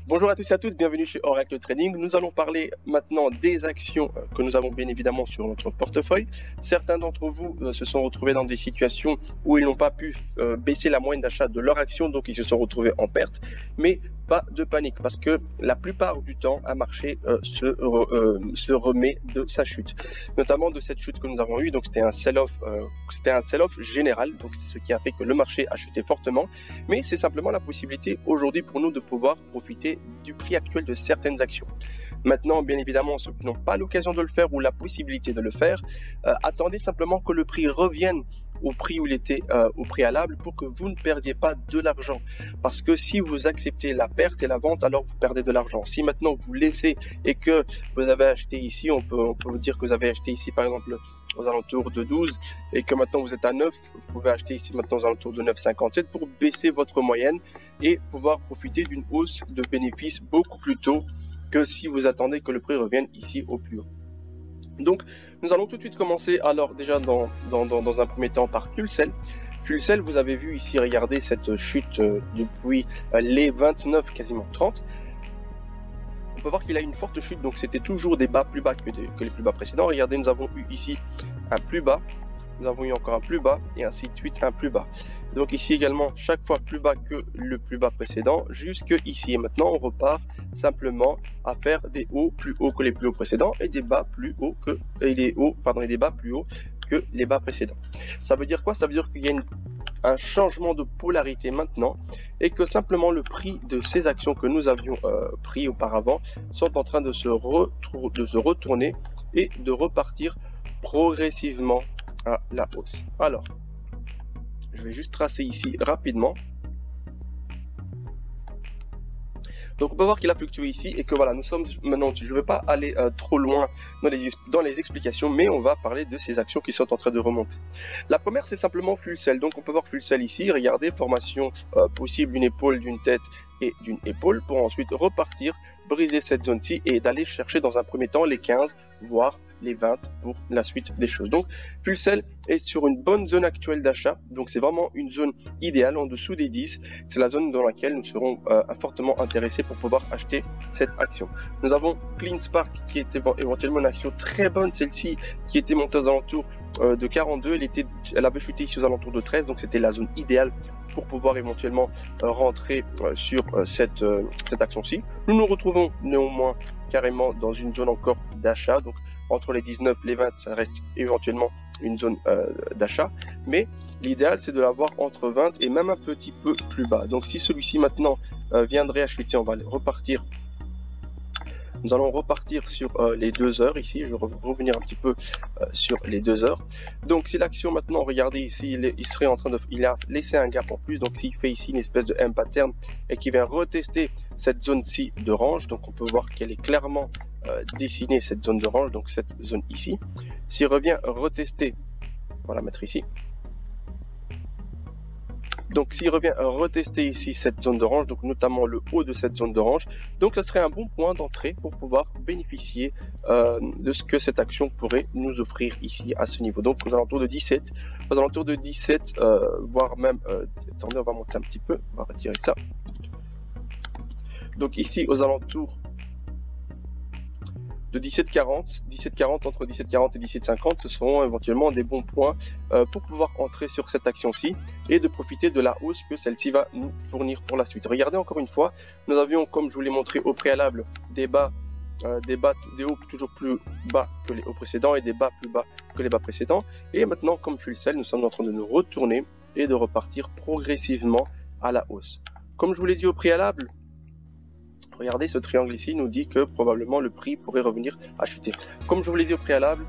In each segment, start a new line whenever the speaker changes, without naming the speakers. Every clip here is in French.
Bonjour à tous et à toutes, bienvenue chez Oracle Trading. Nous allons parler maintenant des actions que nous avons bien évidemment sur notre portefeuille. Certains d'entre vous se sont retrouvés dans des situations où ils n'ont pas pu baisser la moyenne d'achat de leur action, donc ils se sont retrouvés en perte. Mais pas de panique parce que la plupart du temps, un marché se remet de sa chute, notamment de cette chute que nous avons eue. Donc c'était un sell-off général, donc ce qui a fait que le marché a chuté fortement. Mais c'est simplement la possibilité aujourd'hui pour nous de pouvoir profiter du prix actuel de certaines actions. Maintenant, bien évidemment, ceux qui n'ont pas l'occasion de le faire ou la possibilité de le faire, attendez simplement que le prix revienne au prix où il était au préalable pour que vous ne perdiez pas de l'argent. Parce que si vous acceptez la perte et la vente, alors vous perdez de l'argent. Si maintenant vous laissez et que vous avez acheté ici, on peut vous dire que vous avez acheté ici par exemple aux alentours de 12 et que maintenant vous êtes à 9, vous pouvez acheter ici maintenant aux alentours de 9,57 pour baisser votre moyenne et pouvoir profiter d'une hausse de bénéfices beaucoup plus tôt que si vous attendez que le prix revienne ici au plus haut. Donc nous allons tout de suite commencer alors déjà dans un premier temps par Fulcel. Fulcel, vous avez vu ici, regardez cette chute depuis les 29, quasiment 30. On peut voir qu'il a une forte chute, donc c'était toujours des bas plus bas que les plus bas précédents. Regardez, nous avons eu ici un plus bas, nous avons eu encore un plus bas et ainsi de suite un plus bas. Donc ici également chaque fois plus bas que le plus bas précédent jusque ici. Et maintenant on repart simplement à faire des hauts plus hauts que les plus hauts précédents et des bas plus hauts que des bas plus hauts que les bas précédents. Ça veut dire quoi? Ça veut dire qu'il y a un changement de polarité maintenant et que simplement le prix de ces actions que nous avions pris auparavant sont en train de se retourner et de repartir progressivement à la hausse. Alors, je vais juste tracer ici rapidement. Donc on peut voir qu'il a fluctué ici et que voilà, nous sommes maintenant, je ne vais pas aller trop loin dans les explications, mais on va parler de ces actions qui sont en train de remonter. La première, c'est simplement Fulcel. Donc on peut voir Fulcel ici, regardez, formation possible d'une épaule, d'une tête et d'une épaule pour ensuite repartir, briser cette zone-ci et d'aller chercher dans un premier temps les 15, voire les 20 pour la suite des choses. Donc Fulcel est sur une bonne zone actuelle d'achat, donc c'est vraiment une zone idéale en dessous des 10, c'est la zone dans laquelle nous serons fortement intéressés pour pouvoir acheter cette action. Nous avons CleanSpark qui était éventuellement une action très bonne, celle-ci qui était montée aux alentours de 42, elle avait chuté ici aux alentours de 13, donc c'était la zone idéale pour pouvoir éventuellement rentrer sur cette action-ci. Nous nous retrouvons néanmoins carrément dans une zone encore d'achat, donc entre les 19 et les 20, ça reste éventuellement une zone d'achat, mais l'idéal c'est de l'avoir entre 20 et même un petit peu plus bas. Donc si celui-ci maintenant viendrait à chuter, on va repartir. Nous allons repartir sur les 2 heures ici, je vais revenir un petit peu sur les 2 heures. Donc si l'action maintenant, regardez ici, il a laissé un gap en plus, donc s'il fait ici une espèce de M pattern et qu'il vient retester cette zone-ci de range, donc on peut voir qu'elle est clairement dessinée cette zone de range, donc cette zone ici. S'il revient retester, on va la mettre ici. Donc s'il revient retester ici cette zone d'orange, donc notamment le haut de cette zone d'orange, donc ce serait un bon point d'entrée pour pouvoir bénéficier de ce que cette action pourrait nous offrir ici à ce niveau. Donc aux alentours de 17, voire même, attendez, on va monter un petit peu, on va retirer ça. Donc ici aux alentours de 17,40, entre 17,40 et 17,50, ce seront éventuellement des bons points pour pouvoir entrer sur cette action-ci et de profiter de la hausse que celle-ci va nous fournir pour la suite. Regardez encore une fois, nous avions, comme je vous l'ai montré au préalable, des hauts toujours plus bas que les hauts précédents et des bas plus bas que les bas précédents. Et maintenant, comme Fulcel, nous sommes en train de nous retourner et de repartir progressivement à la hausse. Comme je vous l'ai dit au préalable, regardez, ce triangle ici nous dit que probablement le prix pourrait revenir à chuter. Comme je vous l'ai dit au préalable,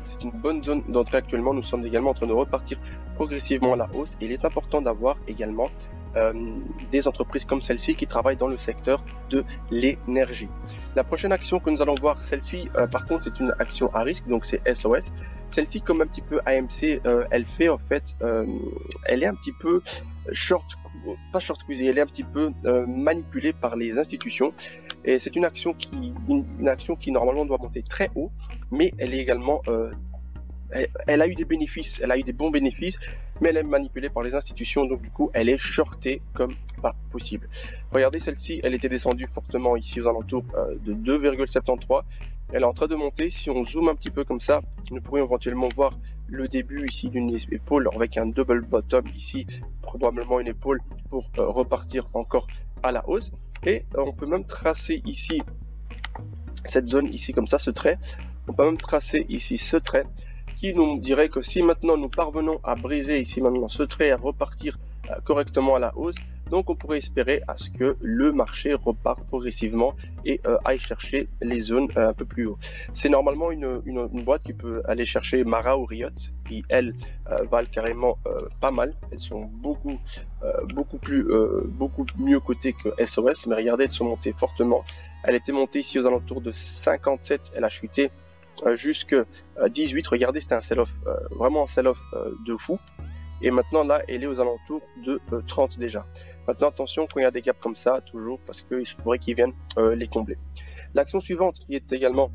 c'est une bonne zone d'entrée actuellement. Nous sommes également en train de repartir progressivement à la hausse. Et il est important d'avoir également des entreprises comme celle-ci qui travaillent dans le secteur de l'énergie. La prochaine action que nous allons voir, celle-ci, par contre, c'est une action à risque, donc c'est SOS. Celle-ci, comme un petit peu AMC, elle fait en fait, elle est un petit peu pas short squeezée, elle est un petit peu manipulée par les institutions. Et c'est une action qui normalement doit monter très haut, mais elle est également elle a eu des bénéfices, elle a eu des bons bénéfices, mais elle est manipulée par les institutions, donc du coup, elle est shortée comme pas possible. Regardez celle-ci, elle était descendue fortement ici aux alentours de 2,73. Elle est en train de monter. Si on zoome un petit peu comme ça, nous pourrions éventuellement voir le début ici d'une épaule avec un double bottom ici, probablement une épaule pour repartir encore à la hausse. Et on peut même tracer ici cette zone ici comme ça, ce trait. On peut même tracer ici ce trait qui nous dirait que si maintenant nous parvenons à briser ici maintenant ce trait et à repartir correctement à la hausse, donc on pourrait espérer à ce que le marché reparte progressivement et aille chercher les zones un peu plus haut. C'est normalement une boîte qui peut aller chercher Mara ou Riot, qui elles valent carrément pas mal. Elles sont beaucoup mieux cotées que SOS, mais regardez, elles sont montées fortement. Elle était montée ici aux alentours de 57, elle a chuté jusque 18. Regardez, c'était un sell-off, vraiment un sell-off de fou. Et maintenant là, elle est aux alentours de 30 déjà. Maintenant attention, quand il y a des gaps comme ça, toujours, parce qu'il faudrait qu'ils viennent les combler. L'action suivante qui est également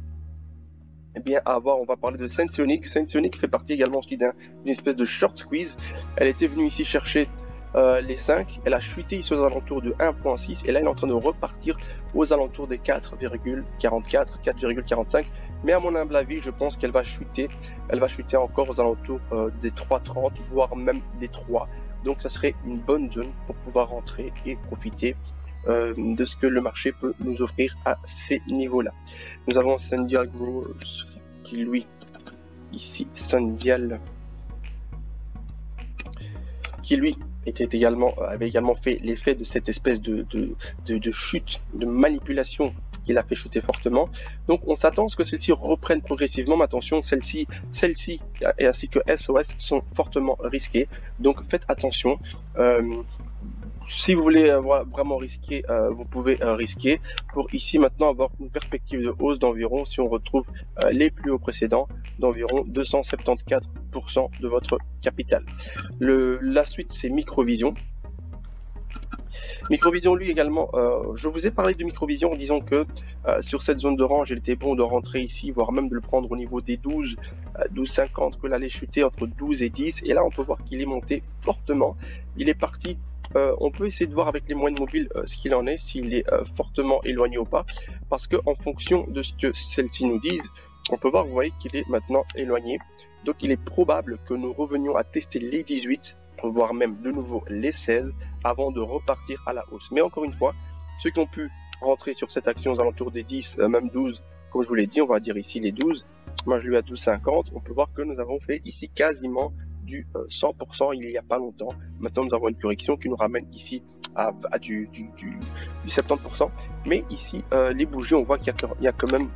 bien à avoir, on va parler de Sensonic. Sensonic fait partie également d'une espèce de short squeeze. Elle était venue ici chercher les 5, elle a chuté ici aux alentours de 1.6 et là elle est en train de repartir aux alentours des 4,44, 4,45, mais à mon humble avis je pense qu'elle va chuter encore aux alentours des 3,30 voire même des 3, donc ça serait une bonne zone pour pouvoir rentrer et profiter de ce que le marché peut nous offrir à ces niveaux là. Nous avons Sandial Growers qui lui ici Sandial qui lui avait également fait l'effet de cette espèce de chute, de manipulation qui l'a fait chuter fortement. Donc on s'attend à ce que celle-ci reprenne progressivement, mais attention, celle-ci et ainsi que SOS sont fortement risquées. Donc faites attention. Si vous voulez vraiment risquer, vous pouvez risquer pour ici maintenant avoir une perspective de hausse d'environ, si on retrouve les plus hauts précédents, d'environ 274% de votre capital. La suite, c'est Microvision. Microvision, lui également, je vous ai parlé de Microvision en disant que sur cette zone de range, il était bon de rentrer ici, voire même de le prendre au niveau des 12,50, que l'allait chuter entre 12 et 10. Et là, on peut voir qu'il est monté fortement. Il est parti. On peut essayer de voir avec les moyennes mobiles ce qu'il en est, s'il est fortement éloigné ou pas, parce que en fonction de ce que celles-ci nous disent, on peut voir, vous voyez qu'il est maintenant éloigné. Donc il est probable que nous revenions à tester les 18, voire même de nouveau les 16, avant de repartir à la hausse. Mais encore une fois, ceux qui ont pu rentrer sur cette action aux alentours des 10, même 12, comme je vous l'ai dit, on va dire ici les 12, moi je lui ai à 12,50, on peut voir que nous avons fait ici quasiment du 100% il n'y a pas longtemps. Maintenant nous avons une correction qui nous ramène ici à du 70%, mais ici les bougies, on voit qu'il y a quand même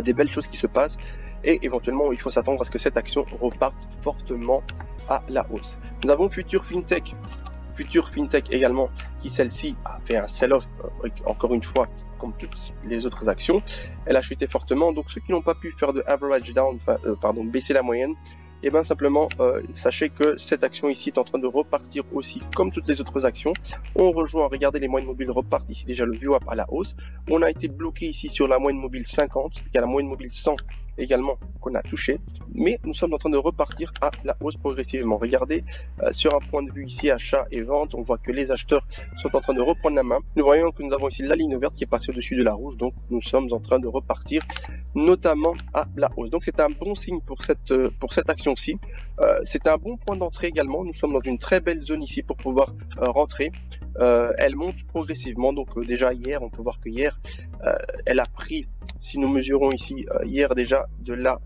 des belles choses qui se passent et éventuellement il faut s'attendre à ce que cette action reparte fortement à la hausse. Nous avons Future Fintech également, qui celle-ci a fait un sell-off encore une fois comme toutes les autres actions. Elle a chuté fortement, donc ceux qui n'ont pas pu faire de average down, baisser la moyenne, et bien simplement sachez que cette action ici est en train de repartir aussi comme toutes les autres actions. On rejoint, regardez, les moyennes mobiles repartent ici déjà, le VWAP à la hausse. On a été bloqué ici sur la moyenne mobile 50, il y a la moyenne mobile 100 également qu'on a touché, mais nous sommes en train de repartir à la hausse progressivement. Regardez sur un point de vue ici achat et vente, on voit que les acheteurs sont en train de reprendre la main. Nous voyons que nous avons ici la ligne verte qui est passée au-dessus de la rouge, donc nous sommes en train de repartir notamment à la hausse. Donc c'est un bon signe pour cette action-ci. C'est un bon point d'entrée également. Nous sommes dans une très belle zone ici pour pouvoir rentrer. Elle monte progressivement, donc déjà hier, on peut voir que hier elle a pris, si nous mesurons ici hier déjà de là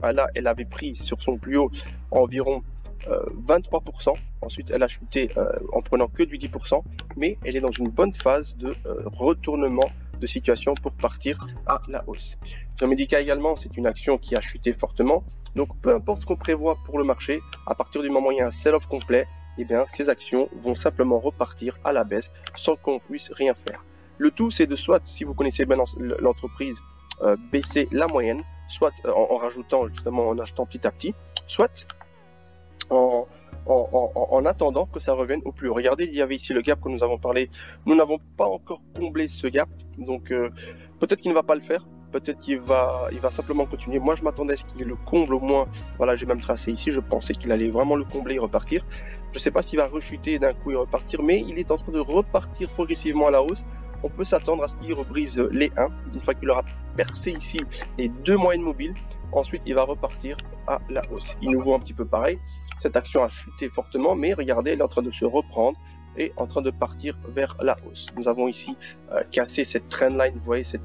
à là, elle avait pris sur son plus haut environ 23%. Ensuite elle a chuté en prenant que du 10%, mais elle est dans une bonne phase de retournement de situation pour partir à la hausse. Medica également, c'est une action qui a chuté fortement, donc peu importe ce qu'on prévoit pour le marché, à partir du moment où il y a un sell-off complet, eh bien ces actions vont simplement repartir à la baisse sans qu'on puisse rien faire. Le tout, c'est de soit, si vous connaissez bien l'entreprise, baisser la moyenne, soit en rajoutant justement, en achetant petit à petit, soit en attendant que ça revienne au plus haut. Regardez, il y avait ici le gap que nous avons parlé. Nous n'avons pas encore comblé ce gap, donc peut-être qu'il ne va pas le faire. peut-être qu'il va, il va simplement continuer. Moi, je m'attendais à ce qu'il le comble au moins. Voilà, j'ai même tracé ici. Je pensais qu'il allait vraiment le combler et repartir. Je ne sais pas s'il va rechuter d'un coup et repartir, mais il est en train de repartir progressivement à la hausse. On peut s'attendre à ce qu'il rebrise les 1. Une fois qu'il aura percé ici les 2 moyennes mobiles, ensuite il va repartir à la hausse. Il nous vaut un petit peu pareil. Cette action a chuté fortement, mais regardez, elle est en train de se reprendre et en train de partir vers la hausse. Nous avons ici cassé cette trendline, vous voyez cette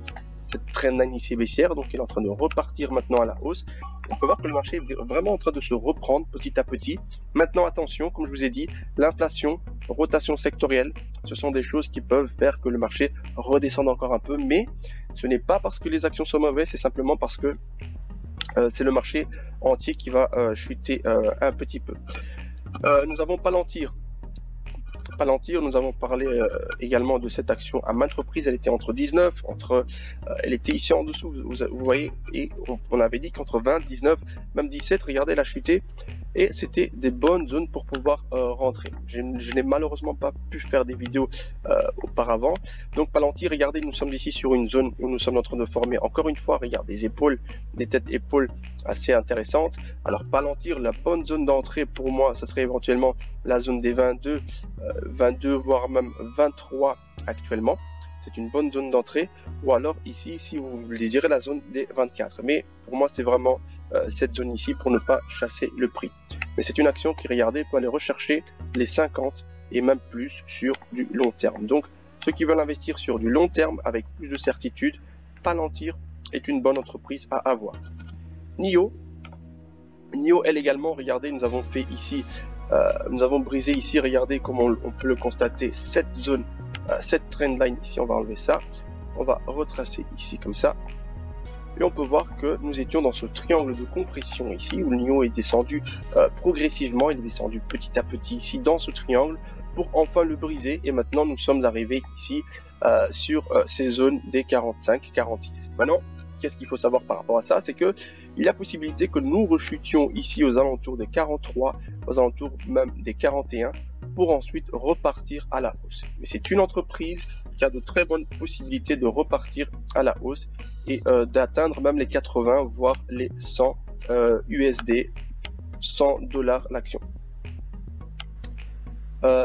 trendline ici baissière, donc il est en train de repartir maintenant à la hausse. On peut voir que le marché est vraiment en train de se reprendre petit à petit. Maintenant attention, comme je vous ai dit, l'inflation, rotation sectorielle, ce sont des choses qui peuvent faire que le marché redescende encore un peu, mais ce n'est pas parce que les actions sont mauvaises, c'est simplement parce que c'est le marché entier qui va chuter un petit peu. Nous avons Palantir. Nous avons parlé également de cette action à maintes reprises. Elle était entre 19, elle était ici en dessous, vous voyez, et on avait dit qu'entre 20, 19, même 17, regardez, elle a chuté, et c'était des bonnes zones pour pouvoir rentrer. Je n'ai malheureusement pas pu faire des vidéos auparavant. Donc Palantir, regardez, nous sommes ici sur une zone où nous sommes en train de former, encore une fois, regarde, des épaules, des têtes épaules assez intéressantes. Alors Palantir, la bonne zone d'entrée pour moi, ça serait éventuellement la zone des 22, 22 voire même 23 actuellement. C'est une bonne zone d'entrée, ou alors ici, si vous le désirez, la zone des 24. Mais pour moi, c'est vraiment cette zone ici pour ne pas chasser le prix. Mais c'est une action qui, regardez, peut aller rechercher les 50 et même plus sur du long terme. Donc, ceux qui veulent investir sur du long terme avec plus de certitude, Palantir est une bonne entreprise à avoir. NIO, elle également, regardez, nous avons fait ici, nous avons brisé ici, regardez comment on peut le constater, cette zone, cette trendline ici, on va enlever ça, on va retracer ici comme ça, et on peut voir que nous étions dans ce triangle de compression ici, où le NIO est descendu progressivement, il est descendu petit à petit ici dans ce triangle, pour enfin le briser, et maintenant nous sommes arrivés ici sur ces zones des 45-46. Maintenant, qu'est-ce qu'il faut savoir par rapport à ça? C'est que il y a possibilité que nous rechutions ici aux alentours des 43, aux alentours même des 41, pour ensuite repartir à la hausse. Mais c'est une entreprise qui a de très bonnes possibilités de repartir à la hausse et d'atteindre même les 80, voire les 100 USD, 100 $, l'action.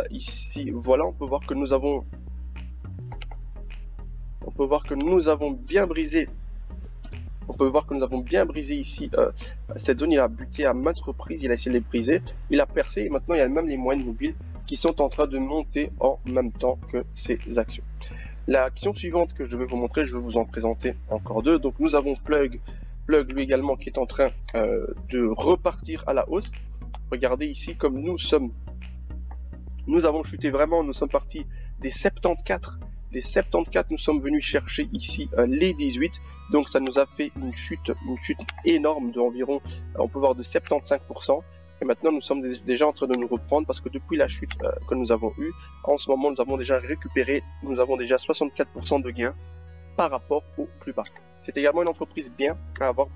Ici, voilà, on peut voir que nous avons bien brisé. On peut voir que nous avons bien brisé ici cette zone. Il a buté à maintes reprises, il a essayé de les briser, il a percé et maintenant il y a même les moyennes mobiles qui sont en train de monter en même temps que ces actions. L'action suivante que je vais vous montrer, je vais vous en présenter encore deux. Donc nous avons Plug lui également qui est en train de repartir à la hausse. Regardez ici comme nous avons chuté vraiment, nous sommes partis des 74. Les 74, nous sommes venus chercher ici les 18, donc ça nous a fait une chute énorme d'environ, on peut voir de 75%, et maintenant nous sommes déjà en train de nous reprendre parce que depuis la chute que nous avons eue, en ce moment nous avons déjà récupéré, nous avons déjà 64% de gains par rapport au plus bas. C'est également une entreprise bien à avoir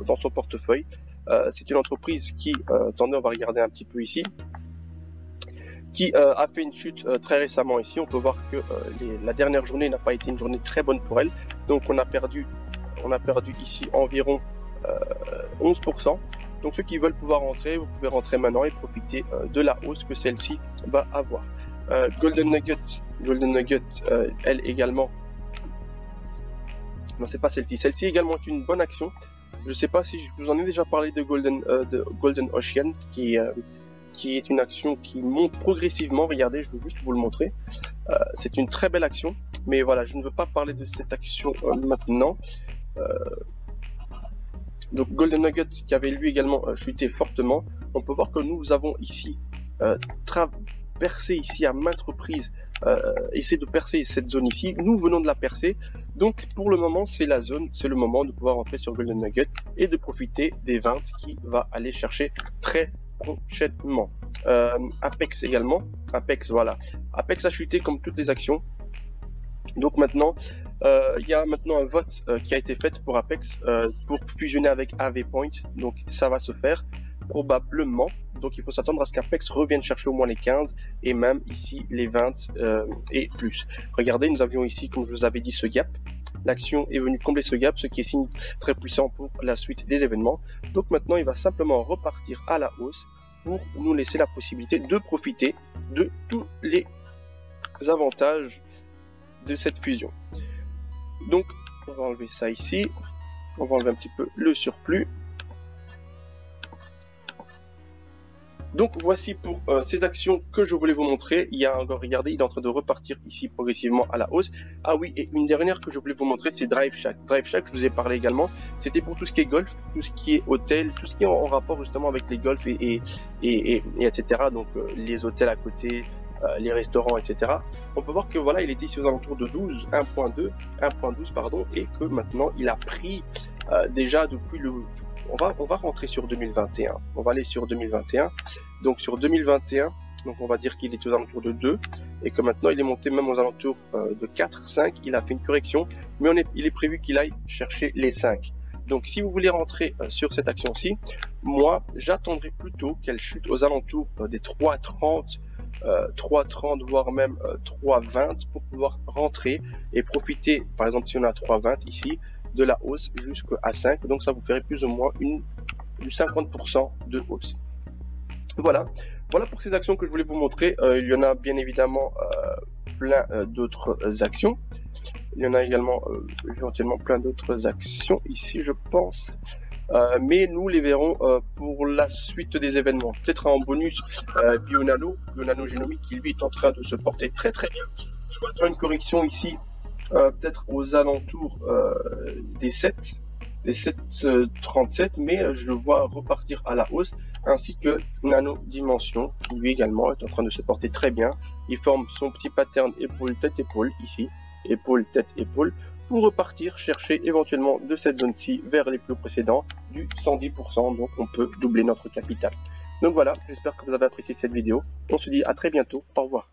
dans son portefeuille. C'est une entreprise qui, attendez, on va regarder un petit peu ici, qui a fait une chute très récemment ici. On peut voir que la dernière journée n'a pas été une journée très bonne pour elle. Donc on a perdu ici environ 11%. Donc ceux qui veulent pouvoir rentrer, vous pouvez rentrer maintenant et profiter de la hausse que celle-ci va avoir. Golden Nugget, elle également. Non, c'est pas celle-ci. Celle-ci également est une bonne action. Je ne sais pas si je vous en ai déjà parlé de Golden Ocean, qui est une action qui monte progressivement. Regardez, je vais juste vous le montrer. C'est une très belle action, mais voilà, je ne veux pas parler de cette action maintenant. Donc Golden Nugget qui avait lui également chuté fortement. On peut voir que nous avons ici percé ici à maintes reprises, essayer de percer cette zone ici. Nous venons de la percer, donc pour le moment c'est la zone, c'est le moment de pouvoir entrer sur Golden Nugget et de profiter des 20 qui va aller chercher très prochainement. Apex également, voilà, Apex a chuté comme toutes les actions. Donc maintenant il y a maintenant un vote qui a été fait pour Apex pour fusionner avec AV Point, donc ça va se faire probablement. Donc il faut s'attendre à ce qu'Apex revienne chercher au moins les 15 et même ici les 20 et plus. Regardez, nous avions ici, comme je vous avais dit, ce gap l'action est venue combler ce gap, ce qui est signe très puissant pour la suite des événements. Donc maintenant il va simplement repartir à la hausse pour nous laisser la possibilité de profiter de tous les avantages de cette fusion. Donc on va enlever ça ici, on va enlever un petit peu le surplus. Donc voici pour ces actions que je voulais vous montrer. Il y a encore, regardez, il est en train de repartir ici progressivement à la hausse. Ah oui, et une dernière que je voulais vous montrer, c'est Drive Shack. Drive Shack, je vous ai parlé également, c'était pour tout ce qui est golf, tout ce qui est hôtel, tout ce qui est en rapport justement avec les golfs et etc. Donc les hôtels à côté, les restaurants, etc. On peut voir que voilà, il était ici aux alentours de 12, 1.12 pardon, et que maintenant il a pris déjà depuis le... On va rentrer sur 2021. On va aller sur 2021. Donc sur 2021, donc on va dire qu'il est aux alentours de 2 et que maintenant il est monté même aux alentours de 4, 5. Il a fait une correction, mais il est prévu qu'il aille chercher les 5. Donc si vous voulez rentrer sur cette action-ci, moi j'attendrai plutôt qu'elle chute aux alentours des 3,30, 3,30 voire même 3,20 pour pouvoir rentrer et profiter, par exemple si on a 3,20 ici, de la hausse jusqu'à 5, donc ça vous ferait plus ou moins du 50% de hausse. Voilà pour ces actions que je voulais vous montrer. Il y en a bien évidemment plein d'autres actions. Il y en a également éventuellement plein d'autres actions ici, je pense. Mais nous les verrons pour la suite des événements. Peut-être en bonus Bionano Genomics qui lui est en train de se porter très très bien. Je vois attendre une correction ici. Peut-être aux alentours des 7,37, mais je le vois repartir à la hausse, ainsi que Nano Dimension, qui lui également est en train de se porter très bien. Il forme son petit pattern épaule-tête-épaule, ici, épaule-tête-épaule, pour repartir chercher éventuellement de cette zone-ci vers les plus précédents du 110%, donc on peut doubler notre capital. Donc voilà, j'espère que vous avez apprécié cette vidéo. On se dit à très bientôt, au revoir.